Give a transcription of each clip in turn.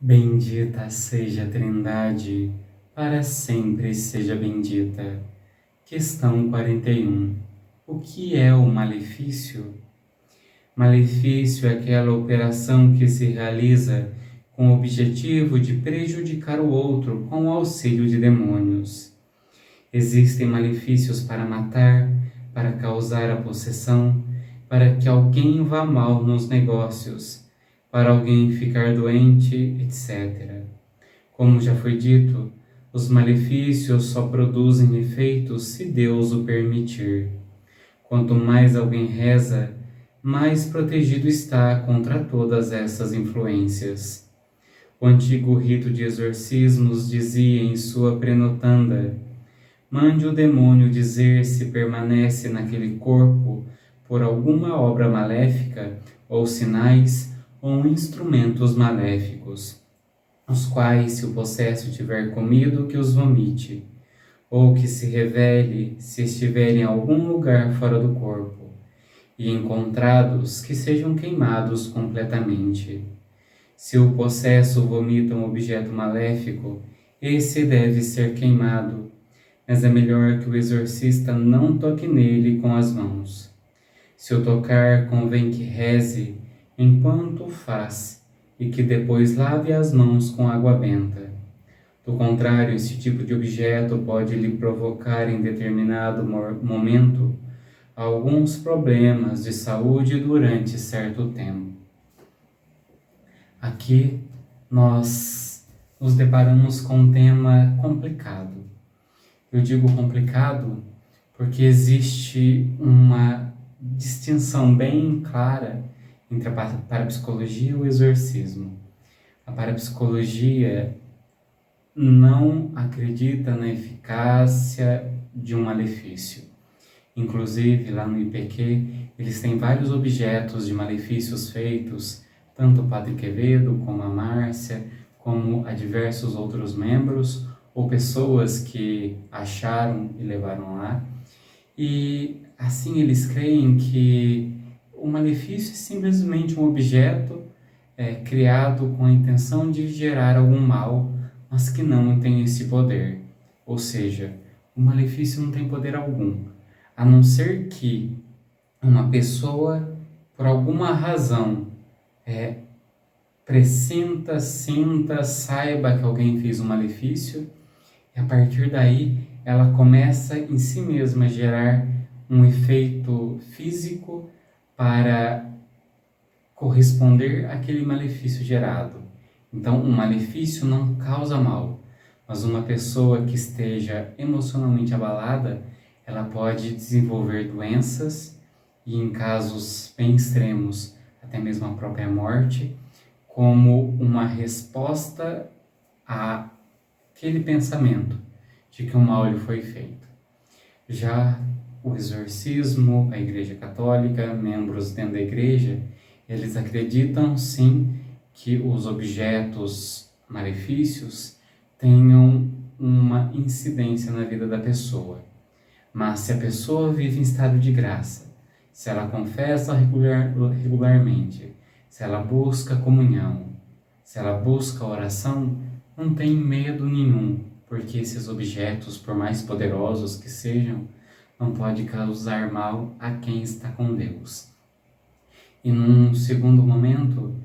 Bendita seja a Trindade, para sempre seja bendita. Questão 41. O que é o malefício? Malefício é aquela operação que se realiza com o objetivo de prejudicar o outro com o auxílio de demônios. Existem malefícios para matar, para causar a possessão, para que alguém vá mal nos negócios, para alguém ficar doente, etc. Como já foi dito, os malefícios só produzem efeitos se Deus o permitir. Quanto mais alguém reza, mais protegido está contra todas essas influências. O antigo rito de exorcismos dizia em sua prenotanda: mande o demônio dizer se permanece naquele corpo por alguma obra maléfica, ou sinais, ou instrumentos maléficos, os quais, se o possesso tiver comido, que os vomite, ou que se revele se estiver em algum lugar fora do corpo, e encontrados, que sejam queimados completamente. Se o possesso vomita um objeto maléfico, esse deve ser queimado, mas é melhor que o exorcista não toque nele com as mãos. Se o tocar, convém que reze enquanto o faz, e que depois lave as mãos com água benta. Do contrário, esse tipo de objeto pode lhe provocar em determinado momento alguns problemas de saúde durante certo tempo. Aqui nós nos deparamos com um tema complicado. Eu digo complicado porque existe uma distinção bem clara entre a parapsicologia e o exorcismo. A parapsicologia não acredita na eficácia de um malefício. Inclusive, lá no IPQ, eles têm vários objetos de malefícios feitos, tanto o Padre Quevedo, como a Márcia, como a diversos outros membros, ou pessoas que acharam e levaram lá. E assim eles creem que o malefício é simplesmente um objeto criado com a intenção de gerar algum mal, mas que não tem esse poder. Ou seja, o malefício não tem poder algum, a não ser que uma pessoa, por alguma razão, pressinta, sinta, saiba que alguém fez um malefício, e a partir daí ela começa em si mesma a gerar um efeito físico para corresponder àquele malefício gerado. Então, um malefício não causa mal, mas uma pessoa que esteja emocionalmente abalada, ela pode desenvolver doenças e, em casos bem extremos, até mesmo a própria morte, como uma resposta àquele pensamento de que um mal lhe foi feito. Já o exorcismo, a Igreja Católica, membros dentro da Igreja, eles acreditam sim que os objetos malefícios tenham uma incidência na vida da pessoa. Mas se a pessoa vive em estado de graça, se ela confessa regularmente, se ela busca comunhão, se ela busca oração, não tem medo nenhum, porque esses objetos, por mais poderosos que sejam, não pode causar mal a quem está com Deus. E num segundo momento,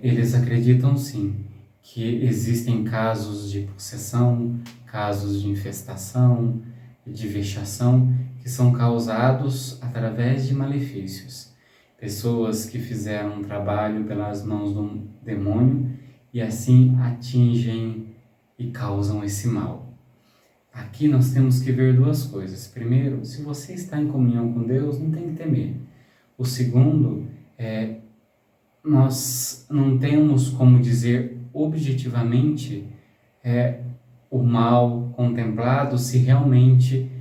eles acreditam sim que existem casos de possessão, casos de infestação, de vexação, que são causados através de malefícios. Pessoas que fizeram um trabalho pelas mãos do demônio e assim atingem e causam esse mal. Aqui nós temos que ver duas coisas. Primeiro, se você está em comunhão com Deus, não tem que temer. O segundo, nós não temos como dizer objetivamente o mal contemplado se realmente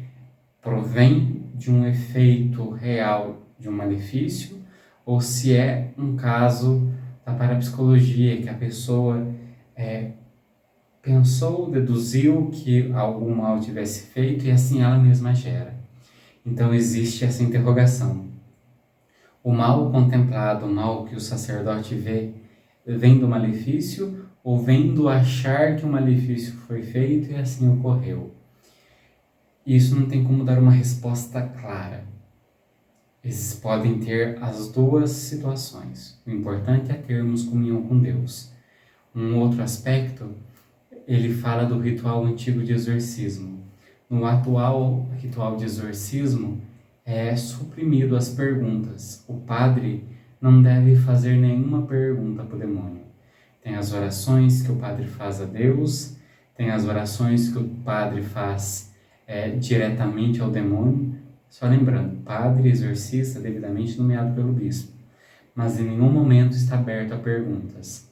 provém de um efeito real de um malefício ou se é um caso da parapsicologia, que a pessoa pensou, deduziu que algum mal tivesse feito e assim ela mesma gera. Então existe essa interrogação. O mal contemplado, o mal que o sacerdote vê, vem do malefício ou vendo achar que um malefício foi feito e assim ocorreu. Isso não tem como dar uma resposta clara. Eles podem ter as duas situações. O importante é termos comunhão com Deus. Um outro aspecto, ele fala do ritual antigo de exorcismo. No atual ritual de exorcismo, é suprimido as perguntas. O padre não deve fazer nenhuma pergunta para o demônio. Tem as orações que o padre faz a Deus, tem as orações que o padre faz diretamente ao demônio. Só lembrando, padre exorcista devidamente nomeado pelo bispo. Mas em nenhum momento está aberto a perguntas.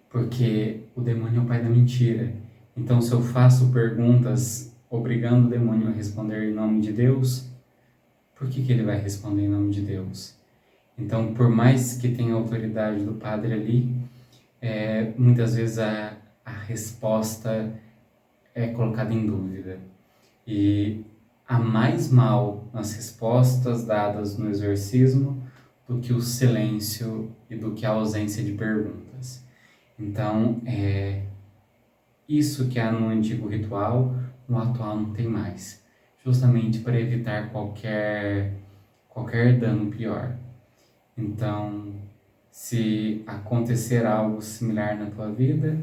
Porque o demônio é o pai da mentira. Então, se eu faço perguntas obrigando o demônio a responder em nome de Deus, por que ele vai responder em nome de Deus? Então, por mais que tenha a autoridade do padre ali, muitas vezes a resposta é colocada em dúvida. E há mais mal nas respostas dadas no exorcismo do que o silêncio e do que a ausência de perguntas. Então, isso que há no antigo ritual, no atual não tem mais, justamente para evitar qualquer dano pior. Então, se acontecer algo similar na tua vida,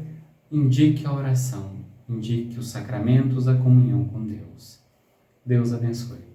indique a oração, indique os sacramentos, a comunhão com Deus. Deus abençoe.